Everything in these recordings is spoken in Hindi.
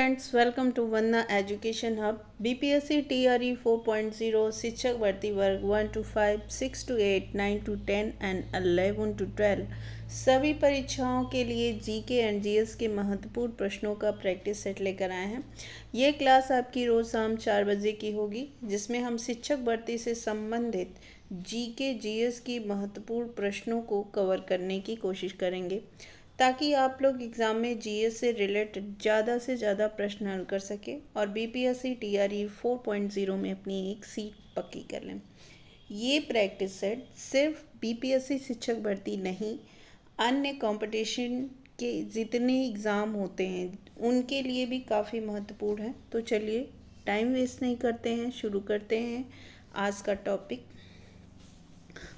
Friends, welcome to Vandana education hub. BPSC TRE 4.0 शिक्षक भर्ती वर्ग 1 to 5, 6 to 8, 9 to 10 and 11 to 12 सभी परीक्षाओं के लिए जीके एंड जीएस के महत्वपूर्ण प्रश्नों का प्रैक्टिस सेट लेकर आए हैं। ये क्लास आपकी रोज़ शाम 4 बजे की होगी, जिसमें हम शिक्षक भर्ती से संबंधित जीके जीएस की महत्वपूर्ण प्रश्नों को कवर करने की कोशिश करेंगे, ताकि आप लोग एग्ज़ाम में जीएस से रिलेटेड ज़्यादा से ज़्यादा प्रश्न हल कर सकें और बीपीएससी टीआरई 4.0 में अपनी एक सीट पक्की कर लें। ये प्रैक्टिस सेट सिर्फ बीपीएससी शिक्षक भर्ती नहीं, अन्य कंपटीशन के जितने एग्ज़ाम होते हैं उनके लिए भी काफ़ी महत्वपूर्ण है। तो चलिए टाइम वेस्ट नहीं करते हैं, शुरू करते हैं आज का टॉपिक।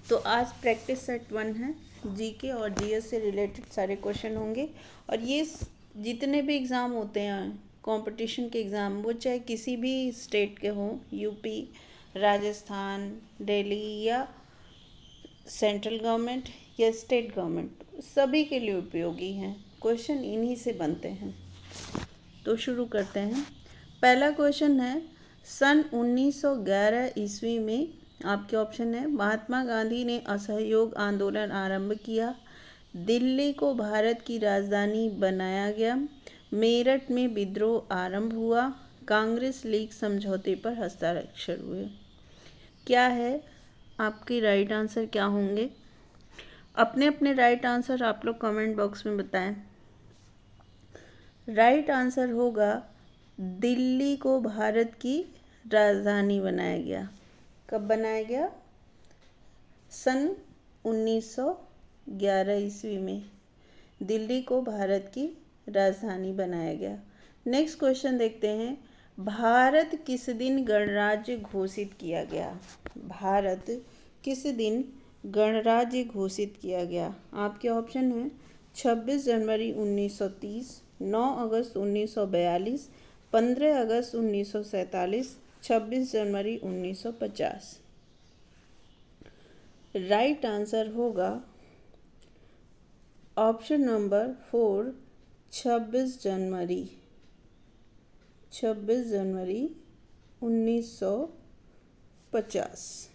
तो आज प्रैक्टिस सेट 1 है, जीके और जीएस से रिलेटेड सारे क्वेश्चन होंगे। और ये जितने भी एग्ज़ाम होते हैं कंपटीशन के एग्ज़ाम, वो चाहे किसी भी स्टेट के हों, यूपी, राजस्थान, दिल्ली या सेंट्रल गवर्नमेंट या स्टेट गवर्नमेंट, सभी के लिए उपयोगी हैं। क्वेश्चन इन्हीं से बनते हैं। तो शुरू करते हैं। पहला क्वेश्चन है, सन 1911 ईस्वी में आपके ऑप्शन है महात्मा गांधी ने असहयोग आंदोलन आरंभ किया, दिल्ली को भारत की राजधानी बनाया गया, मेरठ में विद्रोह आरंभ हुआ, कांग्रेस लीग समझौते पर हस्ताक्षर हुए। क्या है आपके राइट आंसर, क्या होंगे? अपने अपने राइट आंसर आप लोग कमेंट बॉक्स में बताएं। राइट आंसर होगा दिल्ली को भारत की राजधानी बनाया गया। कब बनाया गया? सन 1911 ईस्वी में दिल्ली को भारत की राजधानी बनाया गया। नेक्स्ट क्वेश्चन देखते हैं, भारत किस दिन गणराज्य घोषित किया गया? भारत किस दिन गणराज्य घोषित किया गया? आपके ऑप्शन हैं 26 जनवरी 1930, 9 अगस्त 1942, 15 अगस्त 1947, 26 जनवरी 1950। राइट आंसर होगा ऑप्शन नंबर 4, 26 जनवरी 1950।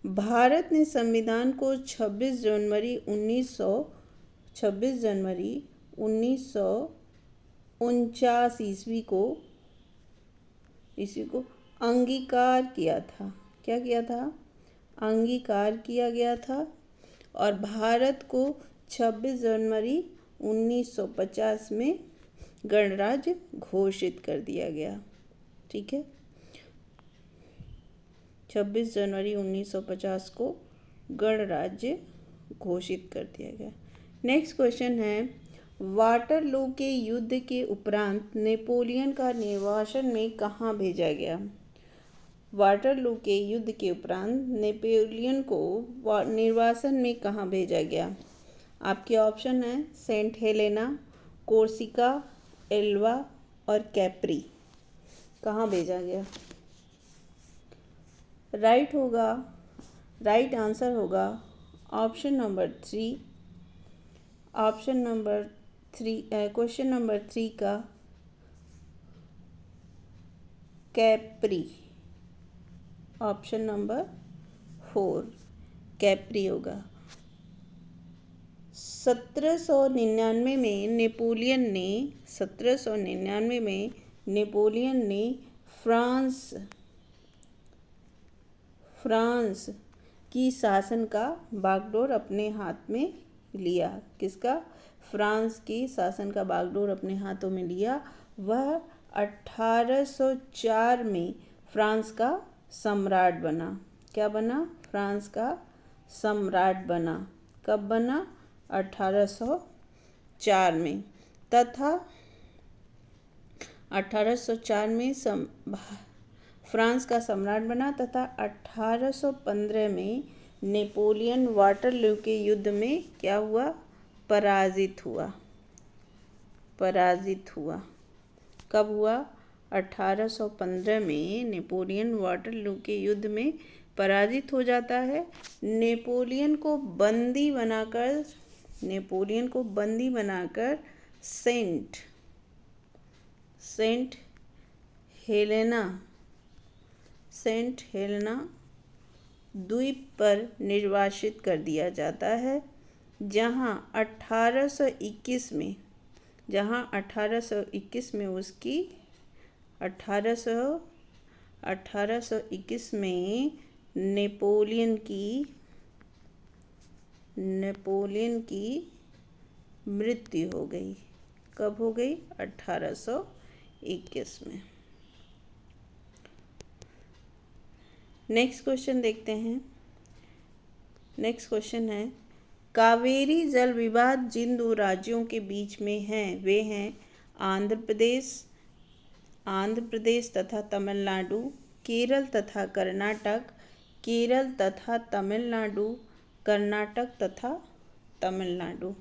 भारत ने संविधान को 26 जनवरी 1949 ईस्वी को अंगीकार किया था। क्या किया था? अंगीकार किया गया था और भारत को 26 जनवरी 1950 में गणराज्य घोषित कर दिया गया। ठीक है, 26 जनवरी 1950 को गणराज्य घोषित कर दिया गया। नेक्स्ट क्वेश्चन है, वाटरलू के युद्ध के उपरांत नेपोलियन का निर्वासन में कहाँ भेजा गया? वाटरलू के युद्ध के उपरांत नेपोलियन को निर्वासन में कहाँ भेजा गया? आपके ऑप्शन हैं सेंट हेलेना, कोर्सिका, एल्वा और कैप्री। कहाँ भेजा गया? राइट आंसर होगा ऑप्शन नंबर 3। क्वेश्चन नंबर 3 का कैप्री। ऑप्शन नंबर 4 कैप्री होगा। 1799 में नेपोलियन ने फ्रांस की शासन का बागडोर अपने हाथ में लिया। किसका? फ्रांस की शासन का बागडोर अपने हाथों में लिया। वह 1804 में फ्रांस का सम्राट बना। क्या बना? फ्रांस का सम्राट बना। कब बना? 1804 में। तथा 1804 में फ्रांस का सम्राट बना तथा 1815 में नेपोलियन वाटरलू के युद्ध में क्या हुआ? पराजित हुआ। कब हुआ? 1815 में नेपोलियन वाटरलू के युद्ध में पराजित हो जाता है। नेपोलियन को बंदी बनाकर सेंट हेलेना द्वीप पर निर्वासित कर दिया जाता है, जहां 1821 में उसकी 1821 में नेपोलियन की मृत्यु हो गई। कब हो गई? 1821 में। नेक्स्ट क्वेश्चन देखते हैं। नेक्स्ट क्वेश्चन है, कावेरी जल विवाद जिन दो राज्यों के बीच में हैं वे हैं आंध्र प्रदेश तथा तमिलनाडु, केरल तथा कर्नाटक, केरल तथा तमिलनाडु, कर्नाटक तथा तमिलनाडु।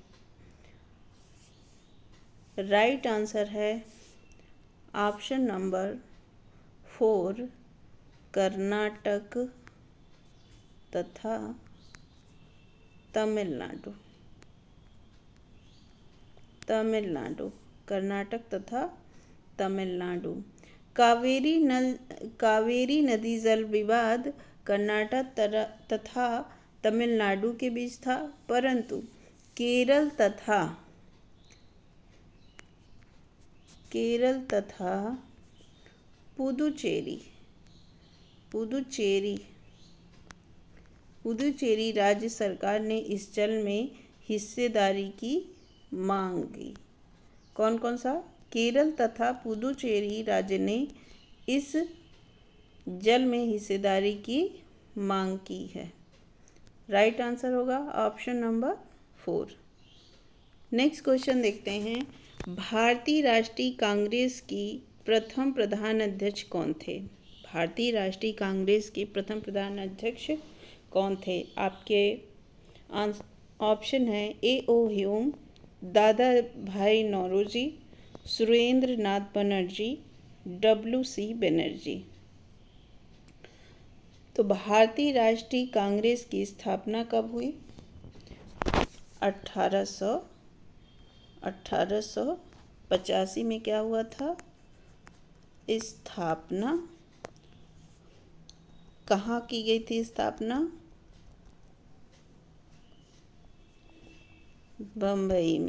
राइट आंसर है ऑप्शन नंबर 4, कर्नाटक तथा तमिलनाडु। कर्नाटक तथा तमिलनाडु। कावेरी नदी जल विवाद कर्नाटक तथा तमिलनाडु के बीच था, परंतु केरल तथा पुदुचेरी राज्य सरकार ने इस जल में हिस्सेदारी की मांग की। कौन कौन सा? केरल तथा पुदुचेरी राज्य ने इस जल में हिस्सेदारी की मांग की है। राइट आंसर होगा ऑप्शन नंबर 4। नेक्स्ट क्वेश्चन देखते हैं, भारतीय राष्ट्रीय कांग्रेस की प्रथम प्रधान अध्यक्ष कौन थे? भारतीय राष्ट्रीय कांग्रेस के प्रथम प्रधान अध्यक्ष कौन थे? आपके ऑप्शन है A.O. ह्यूम, दादा भाई नौरोजी, सुरेंद्र नाथ बनर्जी, W.C. बनर्जी। तो भारतीय राष्ट्रीय कांग्रेस की स्थापना कब हुई? 1885 में क्या हुआ था? स्थापना कहाँ की गई थी? स्थापना बम्बई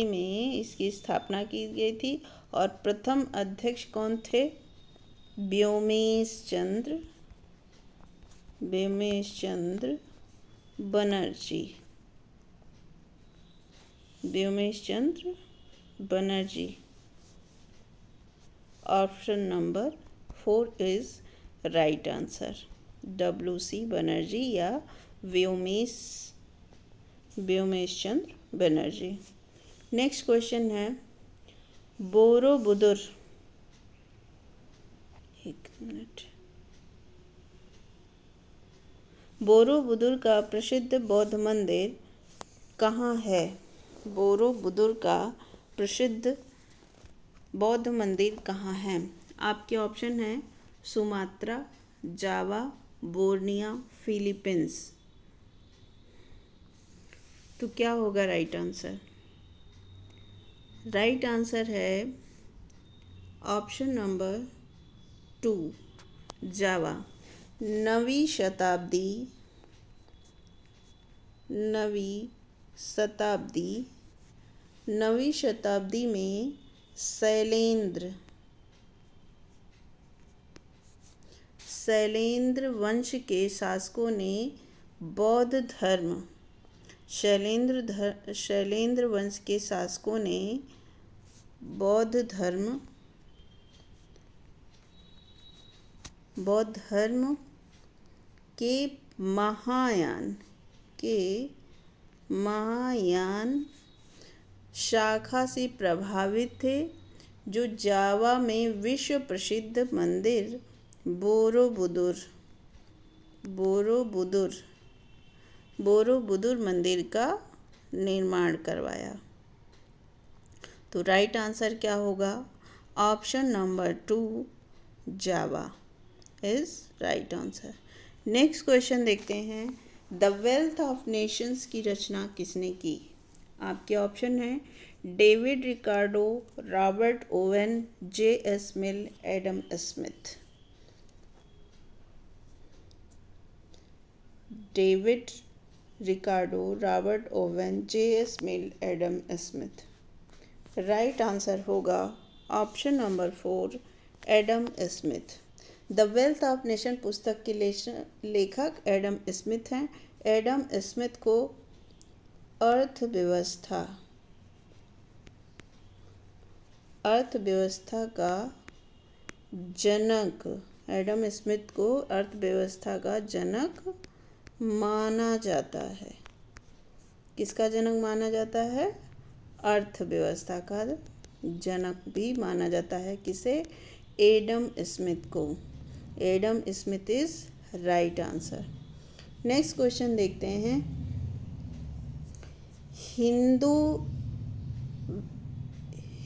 में इसकी स्थापना की गई थी। और प्रथम अध्यक्ष कौन थे? Womesh Chandra Banerjee. Option number 4 is right answer, W.C. Banerjee या व्योमेश चंद्र बनर्जी। नेक्स्ट क्वेश्चन है, बोरोबुदुर का प्रसिद्ध बौद्ध मंदिर कहाँ है? बोरोबुदुर का प्रसिद्ध बौद्ध मंदिर कहाँ है? आपके ऑप्शन है सुमात्रा, जावा, बोर्निया, फिलीपींस। तो क्या होगा राइट आंसर? राइट आंसर है ऑप्शन नंबर 2, जावा। नवीं शताब्दी में शैलेंद्र वंश के शासकों ने बौद्ध धर्म शैलेंद्र वंश के शासकों ने बौद्ध धर्म के महायान शाखा से प्रभावित थे, जो जावा में विश्व प्रसिद्ध मंदिर बोरोबुदुर मंदिर का निर्माण करवाया। तो राइट आंसर क्या होगा? Option number 2, Java is right answer. Next question देखते हैं, द वेल्थ ऑफ नेशंस की रचना किसने की? आपके ऑप्शन है David Ricardo, Robert Owen, J.S. Mill, Adam Smith. David Ricardo, Robert Owen, J.S. Mill, Adam Smith. Right answer होगा option number 4, Adam Smith. The wealth of nation पुस्तक के लेखक एडम स्मिथ हैं। एडम स्मिथ को अर्थव्यवस्था का जनक, एडम स्मिथ को अर्थव्यवस्था का जनक माना जाता है। किसका जनक माना जाता है? अर्थव्यवस्था का जनक भी माना जाता है। किसे? एडम स्मिथ को। Adam Smith is right answer. Next question देखते हैं।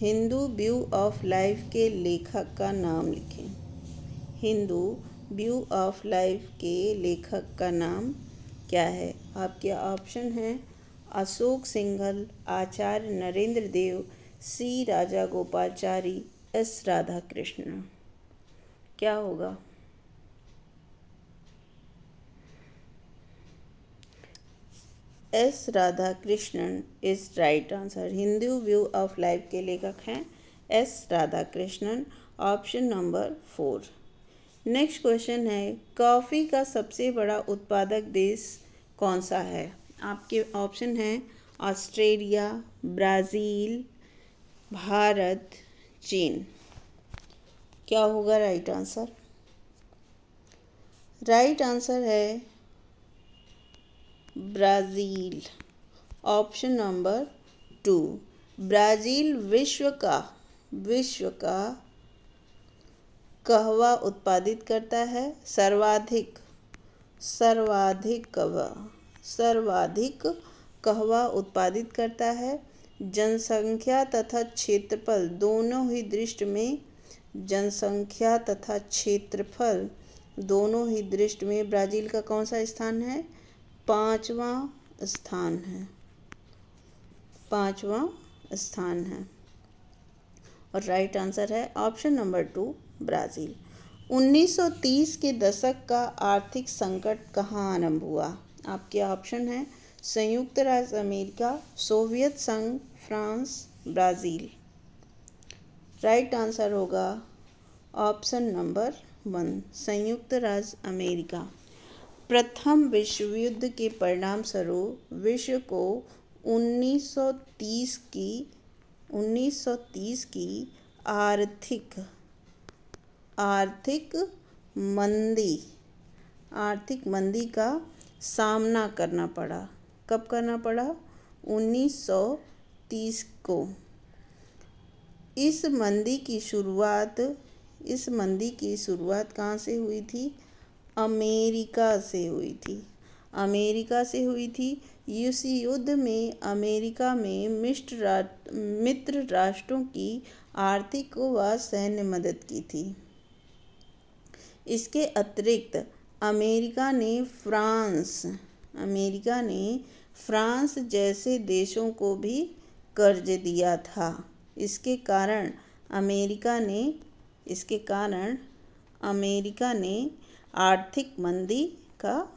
हिंदू व्यू ऑफ लाइफ के लेखक का नाम लिखें। हिंदू व्यू ऑफ लाइफ के लेखक का नाम क्या है? आपके ऑप्शन हैं अशोक सिंघल, आचार्य नरेंद्र देव, सी राजागोपालाचारी, एस राधाकृष्णन। क्या होगा? S Radhakrishnan is right answer. Hindu view of life के लेखक हैं S Radhakrishnan. Option number 4। Next question है, कॉफ़ी का सबसे बड़ा उत्पादक देश कौन सा है? आपके ऑप्शन हैं ऑस्ट्रेलिया, ब्राज़ील, भारत, चीन। क्या होगा राइट आंसर? राइट आंसर है ब्राज़ील। Option number 2। ब्राज़ील विश्व का कहवा उत्पादित करता है। सर्वाधिक कहवा उत्पादित करता है। जनसंख्या तथा क्षेत्रफल दोनों ही दृष्टि में ब्राज़ील का कौन सा स्थान है? 5वां स्थान है। और राइट आंसर है ऑप्शन नंबर 2 ब्राज़ील। 1930 के दशक का आर्थिक संकट कहाँ आरंभ हुआ? आपके ऑप्शन हैं संयुक्त राज्य अमेरिका, सोवियत संघ, फ्रांस, ब्राज़ील। राइट आंसर होगा ऑप्शन नंबर 1 संयुक्त राज्य अमेरिका। प्रथम विश्व युद्ध के परिणाम स्वरूप विश्व को 1930 की आर्थिक मंदी का सामना करना पड़ा। कब करना पड़ा? 1930 को। इस मंदी की शुरुआत कहाँ से हुई थी? अमेरिका से हुई थी। इस युद्ध में अमेरिका में मित्र राष्ट्रों की आर्थिक व सैन्य मदद की थी। इसके अतिरिक्त अमेरिका ने फ्रांस जैसे देशों को भी कर्ज दिया था। इसके कारण अमेरिका ने आर्थिक मंदी का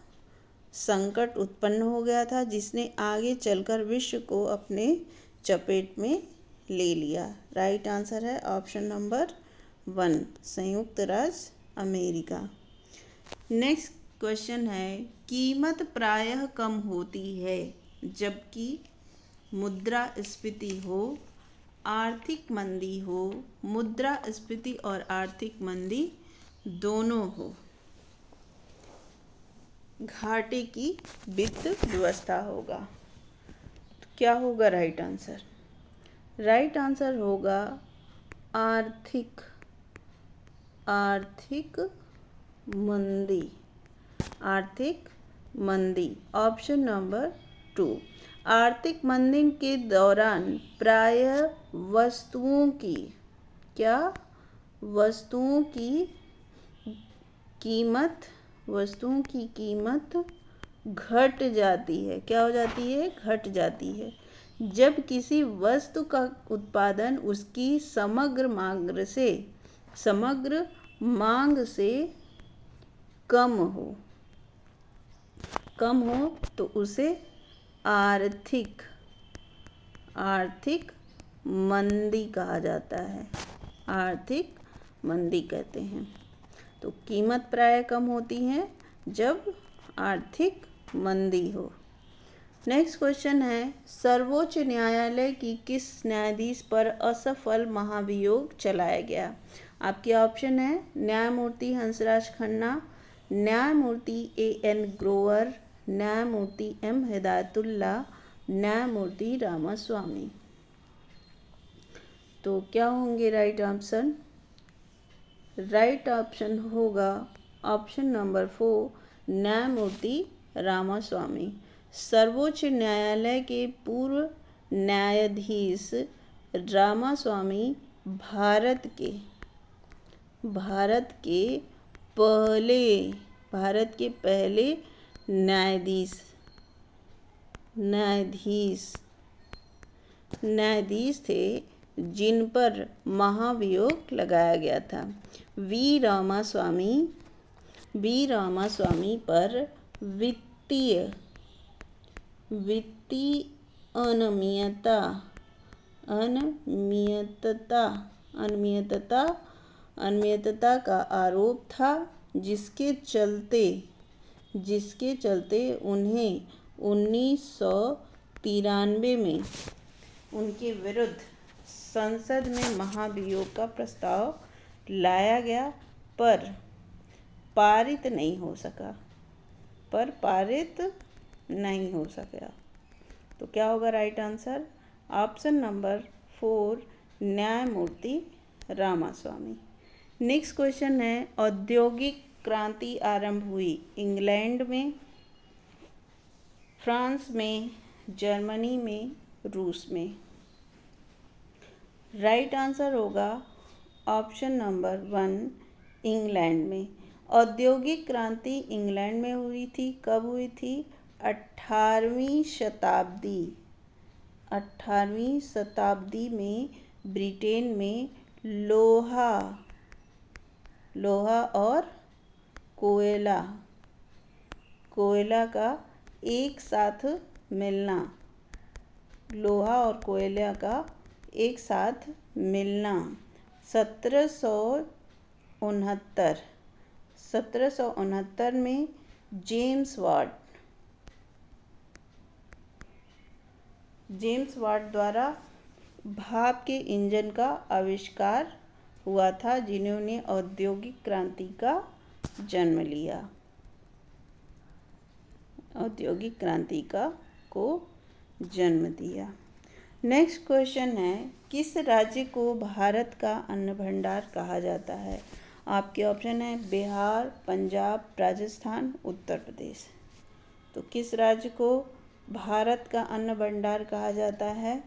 संकट उत्पन्न हो गया था, जिसने आगे चलकर विश्व को अपने चपेट में ले लिया। राइट आंसर है ऑप्शन नंबर 1 संयुक्त राज्य अमेरिका। नेक्स्ट क्वेश्चन है, कीमत प्रायः कम होती है जबकि मुद्रास्फीति हो, आर्थिक मंदी हो, मुद्रास्फीति और आर्थिक मंदी दोनों हो, घाटे की वित्त व्यवस्था होगा। तो क्या होगा राइट आंसर? राइट आंसर होगा आर्थिक मंदी। Option number 2। आर्थिक मंदी के दौरान प्रायः वस्तुओं की कीमत घट जाती है। क्या हो जाती है? घट जाती है। जब किसी वस्तु का उत्पादन उसकी समग्र मांग से कम हो तो उसे आर्थिक मंदी कहा जाता है। आर्थिक मंदी कहते हैं। तो कीमत प्रायः कम होती है जब आर्थिक मंदी हो। नेक्स्ट क्वेश्चन है, सर्वोच्च न्यायालय की किस न्यायाधीश पर असफल महाभियोग चलाया गया? आपके ऑप्शन है न्यायमूर्ति हंसराज खन्ना, न्यायमूर्ति A.N. ग्रोवर, न्यायमूर्ति M. हिदायतुल्ला, न्यायमूर्ति रामास्वामी। तो क्या होंगे राइट ऑप्शन? राइट ऑप्शन होगा ऑप्शन नंबर 4, न्यायमूर्ति रामास्वामी। सर्वोच्च न्यायालय के पूर्व न्यायाधीश रामास्वामी भारत के पहले न्यायाधीश थे जिन पर महाभियोग लगाया गया था। वी रामास्वामी पर वित्तीय अनियमितता का आरोप था, जिसके चलते उन्हें 1993 में उनके विरुद्ध संसद में महाभियोग का प्रस्ताव लाया गया, पर पारित नहीं हो सका। तो क्या होगा राइट आंसर? ऑप्शन नंबर 4, न्यायमूर्ति रामास्वामी। नेक्स्ट क्वेश्चन है, औद्योगिक क्रांति आरंभ हुई इंग्लैंड में, फ्रांस में, जर्मनी में, रूस में। राइट आंसर होगा ऑप्शन नंबर 1, इंग्लैंड में। औद्योगिक क्रांति इंग्लैंड में हुई थी। कब हुई थी? 18वीं शताब्दी में ब्रिटेन में लोहा और कोयला का एक साथ मिलना 1769 में जेम्स वाट द्वारा भाप के इंजन का आविष्कार हुआ था, जिन्होंने औद्योगिक क्रांति को जन्म दिया। नेक्स्ट क्वेश्चन है, किस राज्य को भारत का अन्न भंडार कहा जाता है? आपके ऑप्शन है बिहार, पंजाब, राजस्थान, उत्तर प्रदेश। तो किस राज्य को भारत का अन्न भंडार कहा जाता है?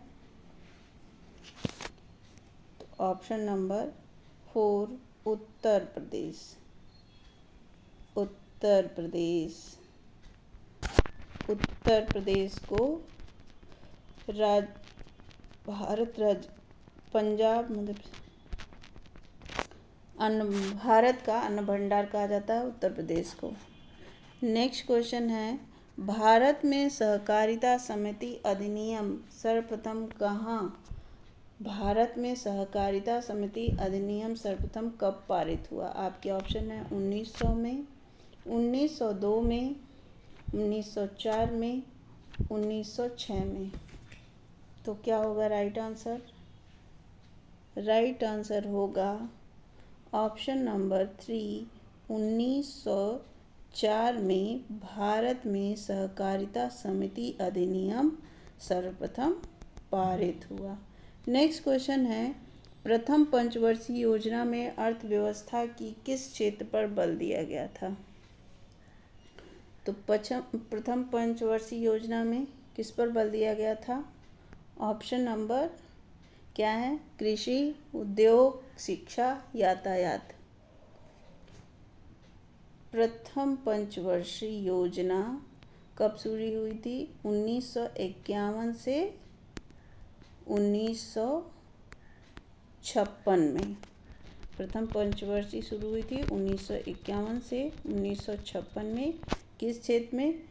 तो ऑप्शन नंबर 4, उत्तर प्रदेश को भारत का अन्न भंडार कहा जाता है, उत्तर प्रदेश को। नेक्स्ट क्वेश्चन है, भारत में सहकारिता समिति अधिनियम सर्वप्रथम कब पारित हुआ? आपके ऑप्शन है 1900 में, 1902 में, 1904 में, 1906 में। तो क्या होगा राइट आंसर? राइट आंसर होगा ऑप्शन नंबर 3, 1904 में भारत में सहकारिता समिति अधिनियम सर्वप्रथम पारित हुआ। नेक्स्ट क्वेश्चन है, प्रथम पंचवर्षीय योजना में अर्थव्यवस्था की किस क्षेत्र पर बल दिया गया था? तो प्रथम पंचवर्षीय योजना में किस पर बल दिया गया था? ऑप्शन नंबर क्या है? कृषि, उद्योग, शिक्षा, यातायात। प्रथम पंचवर्षीय योजना कब शुरू हुई थी? 1951 से 1956 में। प्रथम पंचवर्षीय शुरू हुई थी 1951 से 1956 में। किस क्षेत्र में?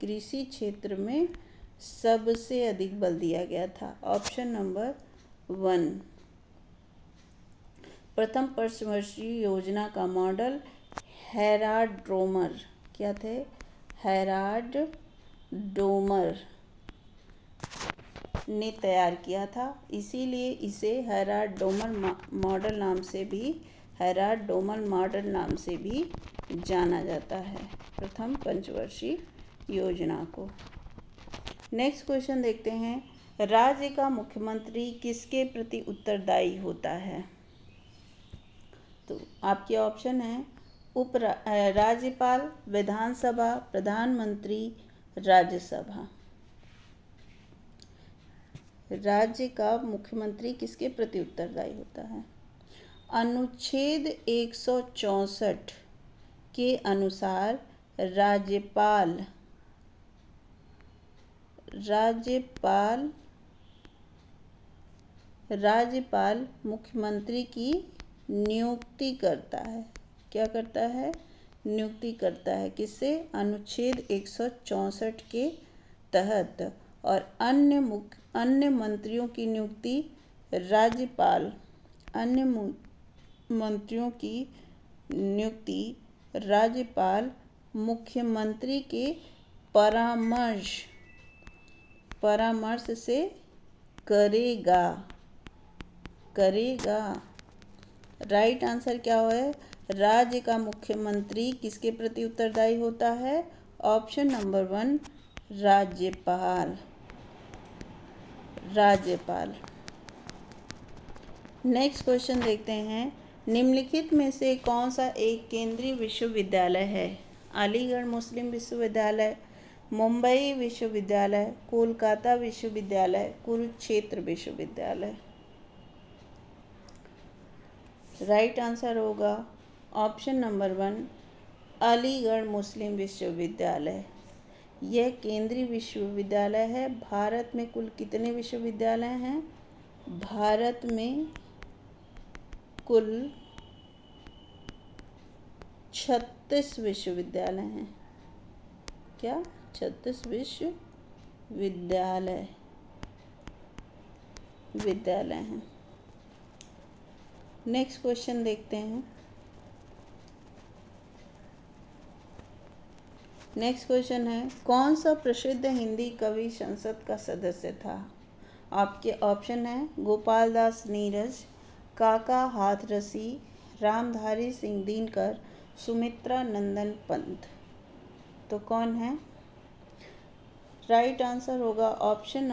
कृषि क्षेत्र में सबसे अधिक बल दिया गया था। Option number 1। प्रथम पंचवर्षीय योजना का मॉडल हेराल्ड डोमर, क्या थे? हेराल्ड डोमर ने तैयार किया था, इसीलिए इसे हेराल्ड डोमर मॉडल नाम से भी जाना जाता है, प्रथम पंचवर्षीय योजना को। नेक्स्ट क्वेश्चन देखते हैं, राज्य का मुख्यमंत्री किसके प्रति उत्तरदायी होता है? तो आपके ऑप्शन है राज्यपाल, विधानसभा, प्रधानमंत्री, राज्यसभा। राज्य का मुख्यमंत्री किसके प्रति उत्तरदायी होता है? अनुच्छेद 164 के अनुसार राज्यपाल मुख्यमंत्री की नियुक्ति करता है। क्या करता है? नियुक्ति करता है। किससे? अनुच्छेद 164 के तहत। और अन्य मंत्रियों की नियुक्ति राज्यपाल मुख्यमंत्री के परामर्श से करेगा। राइट आंसर क्या है? राज्य का मुख्यमंत्री किसके प्रति उत्तरदायी होता है? ऑप्शन नंबर 1, राज्यपाल। नेक्स्ट क्वेश्चन देखते हैं, निम्नलिखित में से कौन सा एक केंद्रीय विश्वविद्यालय है? अलीगढ़ मुस्लिम विश्वविद्यालय, मुंबई विश्वविद्यालय, कोलकाता विश्वविद्यालय, कुरुक्षेत्र विश्वविद्यालय। राइट आंसर होगा ऑप्शन नंबर 1, अलीगढ़ मुस्लिम विश्वविद्यालय। यह केंद्रीय विश्वविद्यालय है। भारत में कुल कितने विश्वविद्यालय हैं? भारत में कुल 36 विश्वविद्यालय हैं। क्या? 36 विश्वविद्यालय हैं। नेक्स्ट क्वेश्चन देखते हैं। नेक्स्ट क्वेश्चन है, कौन सा प्रसिद्ध हिंदी कवि संसद का सदस्य था? आपके ऑप्शन है गोपाल दास नीरज, काका हाथरसी, रामधारी सिंह दिनकर, सुमित्रा नंदन पंत। तो कौन है? राइट आंसर होगा ऑप्शन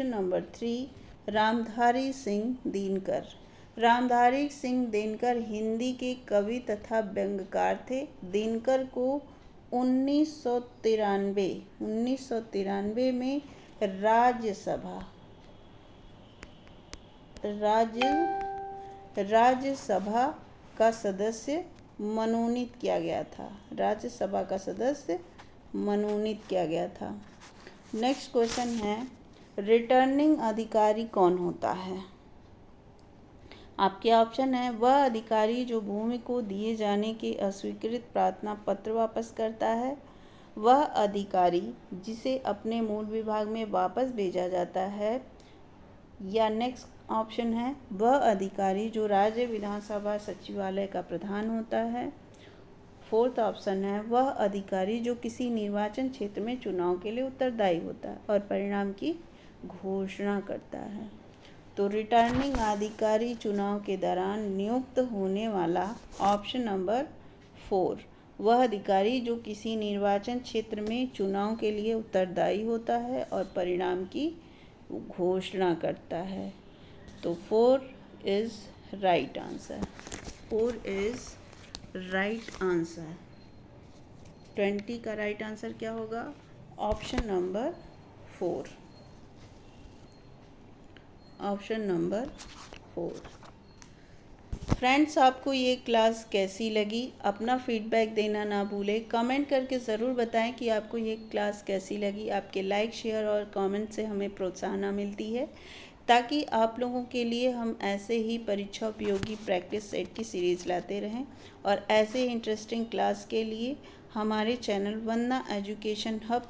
नंबर 3, रामधारी सिंह दिनकर। रामधारी सिंह दिनकर हिंदी के कवि तथा व्यंग्यकार थे। दिनकर को 1993 में राज्यसभा का सदस्य मनोनीत किया गया था। नेक्स्ट क्वेश्चन है, रिटर्निंग अधिकारी कौन होता है? आपके ऑप्शन है वह अधिकारी जो भूमि को दिए जाने के अस्वीकृत प्रार्थना पत्र वापस करता है, वह अधिकारी जिसे अपने मूल विभाग में वापस भेजा जाता है, या नेक्स्ट ऑप्शन है वह अधिकारी जो राज्य विधानसभा सचिवालय का प्रधान होता है। फोर्थ ऑप्शन है वह अधिकारी जो किसी निर्वाचन क्षेत्र में चुनाव के लिए उत्तरदायी होता है और परिणाम की घोषणा करता है। तो रिटर्निंग अधिकारी चुनाव के दौरान नियुक्त होने वाला ऑप्शन नंबर 4, वह अधिकारी जो किसी निर्वाचन क्षेत्र में चुनाव के लिए उत्तरदायी होता है और परिणाम की घोषणा करता है। तो 4 इज राइट आंसर। 20 का राइट आंसर क्या होगा? Option number 4। फ्रेंड्स, आपको ये क्लास कैसी लगी? अपना फीडबैक देना ना भूलें। कमेंट करके ज़रूर बताएं कि आपको ये क्लास कैसी लगी। आपके लाइक, शेयर और कमेंट से हमें प्रोत्साहन मिलती है, ताकि आप लोगों के लिए हम ऐसे ही परीक्षा उपयोगी प्रैक्टिस सेट की सीरीज़ लाते रहें। और ऐसे ही इंटरेस्टिंग क्लास के लिए हमारे चैनल वंदना एजुकेशन हब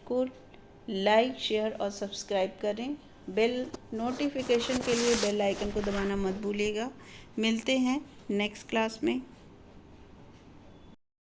को लाइक, शेयर और सब्सक्राइब करें। बेल नोटिफिकेशन के लिए बेल आइकन को दबाना मत भूलिएगा। मिलते हैं नेक्स्ट क्लास में।